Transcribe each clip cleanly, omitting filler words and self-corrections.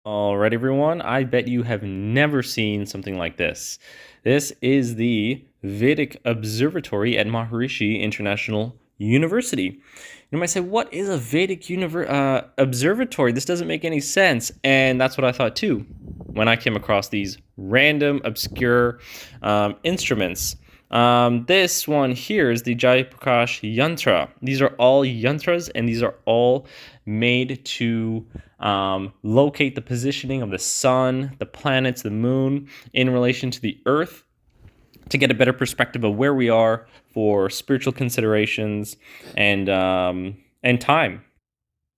All right, everyone. I bet you have never seen something like this. This is the Vedic Observatory at Maharishi International University. You might say, what is a Vedic observatory? This doesn't make any sense. And that's what I thought too when I came across these random, obscure instruments. This one here is the Prakas Yantra. These are all yantras, and these are all made to locate the positioning of the sun, the planets, the moon in relation to the Earth, to get a better perspective of where we are for spiritual considerations and time.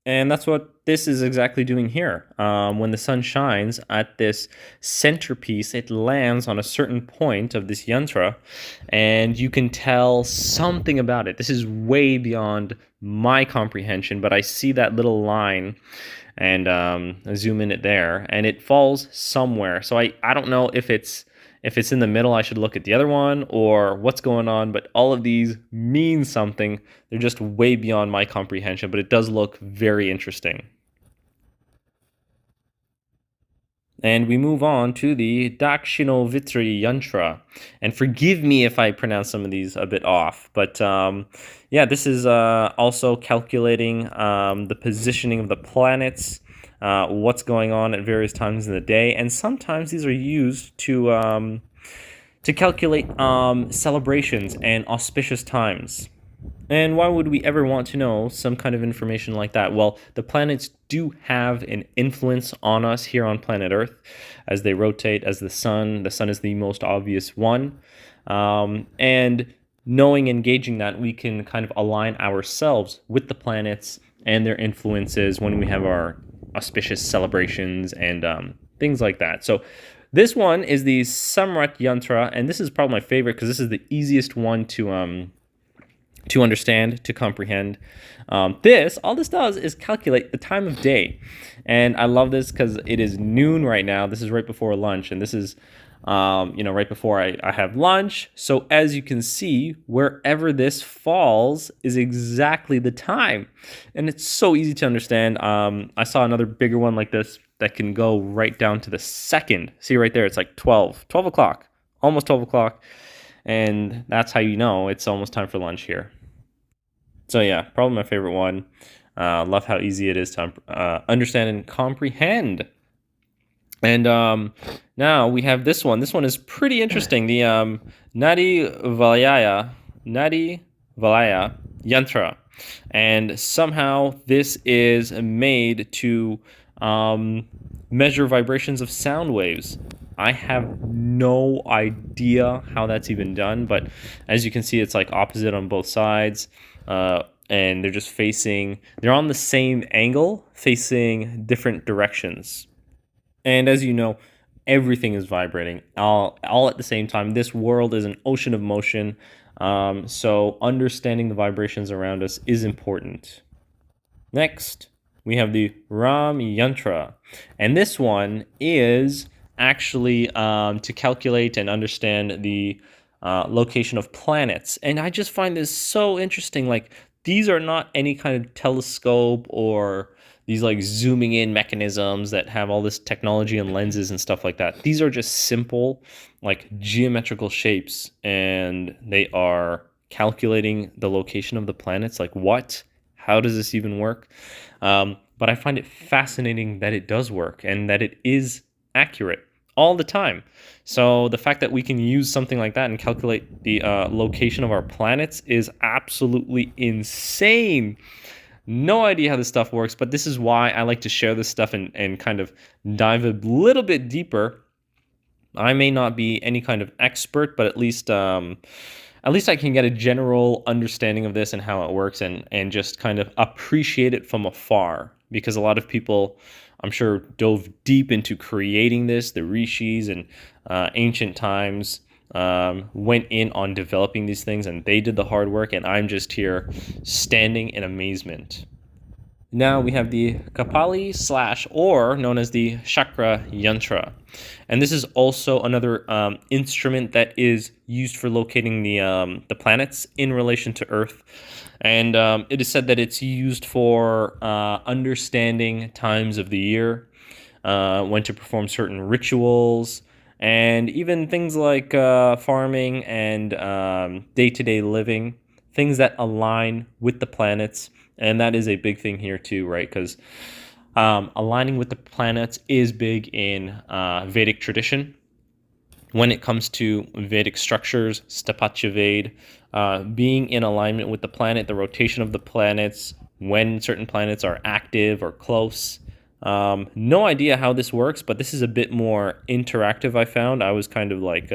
And that's what this is exactly doing here. When the sun shines at this centerpiece, it lands on a certain point of this yantra, and you can tell something about it. This is way beyond my comprehension, but I see that little line and I zoom in it there, and it falls somewhere. So I don't know if it's in the middle, I should look at the other one or what's going on, but all of these mean something. They're just way beyond my comprehension, but it does look very interesting. And we move on to the Dakshinovitri Yantra. And forgive me if I pronounce some of these a bit off, but yeah, this is also calculating the positioning of the planets, what's going on at various times in the day, and sometimes these are used to calculate celebrations and auspicious times. And why would we ever want to know some kind of information like that? Well, the planets do have an influence on us here on planet Earth as they rotate, as the sun. The sun is the most obvious one. And knowing and gauging that, we can kind of align ourselves with the planets and their influences when we have our auspicious celebrations and things like that. So this one is the Samrat Yantra, and this is probably my favorite because this is the easiest one to understand, to comprehend. All this does is calculate the time of day. And I love this because it is noon right now. This is right before lunch, and this is, right before I have lunch. So as you can see, wherever this falls is exactly the time. And it's so easy to understand. I saw another bigger one like this that can go right down to the second. See right there, it's like 12 o'clock, almost 12 o'clock. And that's how you know it's almost time for lunch here. So yeah, probably my favorite one. Love how easy it is to understand and comprehend. And now we have this one. This one is pretty interesting. The Nadi Valaya Yantra. And somehow this is made to measure vibrations of sound waves. I have no idea how that's even done, but as you can see, it's like opposite on both sides, and they're on the same angle, facing different directions. And as you know, everything is vibrating all at the same time. This world is an ocean of motion, so understanding the vibrations around us is important. Next, we have the Ram Yantra, and this one is actually to calculate and understand the location of planets. And I just find this so interesting. Like, these are not any kind of telescope or these like zooming in mechanisms that have all this technology and lenses and stuff like that. These are just simple, like geometrical shapes, and they are calculating the location of the planets. Like, what? How does this even work? But I find it fascinating that it does work and that it is accurate all the time. So the fact that we can use something like that and calculate the location of our planets is absolutely insane. No idea how this stuff works, but this is why I like to share this stuff and kind of dive a little bit deeper. I may not be any kind of expert, but at least I can get a general understanding of this and how it works, and just kind of appreciate it from afar, because a lot of people, I'm sure, dove deep into creating this. The rishis and ancient times went in on developing these things, and they did the hard work, and I'm just here standing in amazement. Now we have the Kapali / or known as the Chakra Yantra. And this is also another instrument that is used for locating the planets in relation to Earth. And it is said that it's used for understanding times of the year, when to perform certain rituals, and even things like farming and day-to-day living, things that align with the planets. And that is a big thing here too, right? Because aligning with the planets is big in Vedic tradition. When it comes to Vedic structures, Stapatya Ved, being in alignment with the planet, the rotation of the planets, when certain planets are active or close. No idea how this works, but this is a bit more interactive, I found. I was kind of like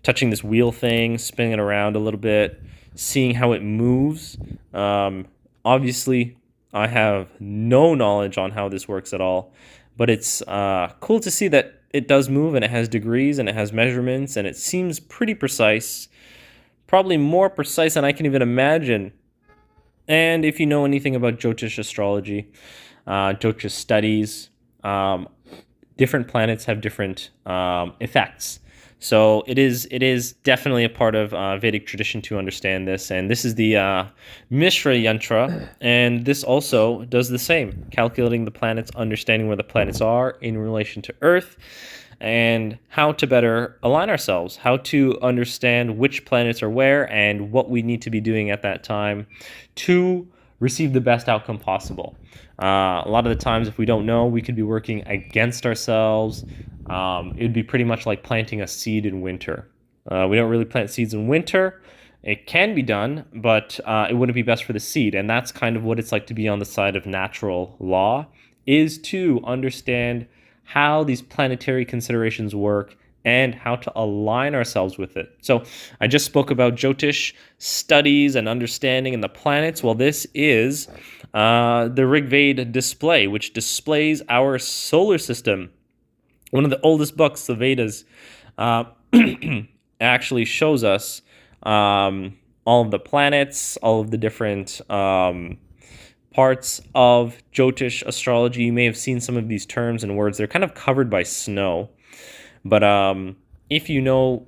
touching this wheel thing, spinning it around a little bit, seeing how it moves. Obviously, I have no knowledge on how this works at all, but it's cool to see that it does move, and it has degrees, and it has measurements, and it seems pretty precise, probably more precise than I can even imagine. And if you know anything about Jyotish astrology, Jyotish studies, different planets have different effects. So it is definitely a part of Vedic tradition to understand this. And this is the Mishra Yantra, and this also does the same, calculating the planets, understanding where the planets are in relation to Earth, and how to better align ourselves, how to understand which planets are where and what we need to be doing at that time to receive the best outcome possible. A lot of the times, if we don't know, we could be working against ourselves. It would be pretty much like planting a seed in winter. We don't really plant seeds in winter. It can be done, but it wouldn't be best for the seed. And that's kind of what it's like to be on the side of natural law, is to understand how these planetary considerations work and how to align ourselves with it. So I just spoke about Jyotish studies and understanding in the planets. Well, this is the Rig Veda display, which displays our solar system. One of the oldest books, the Vedas, actually shows us all of the planets, all of the different parts of Jyotish astrology. You may have seen some of these terms and words. They're kind of covered by snow. But if you know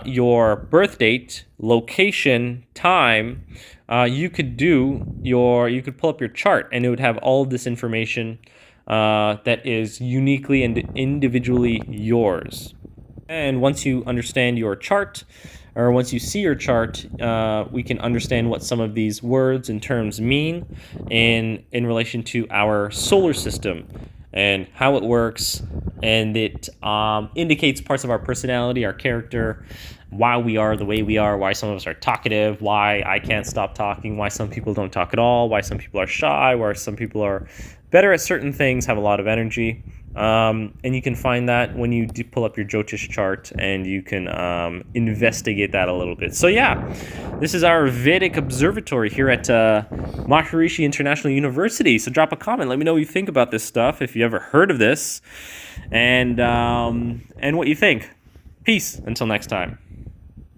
your birth date, location, time, you could pull up your chart, and it would have all of this information that is uniquely and individually yours. And once you understand your chart, or once you see your chart, we can understand what some of these words and terms mean in relation to our solar system and how it works. And it indicates parts of our personality, our character, why we are the way we are, why some of us are talkative, why I can't stop talking, why some people don't talk at all, why some people are shy, why some people are better at certain things, have a lot of energy. And you can find that when you pull up your Jyotish chart, and you can investigate that a little bit. So yeah, this is our Vedic observatory here at Maharishi International University. So drop a comment, let me know what you think about this stuff, if you ever heard of this, and what you think. Peace until next time.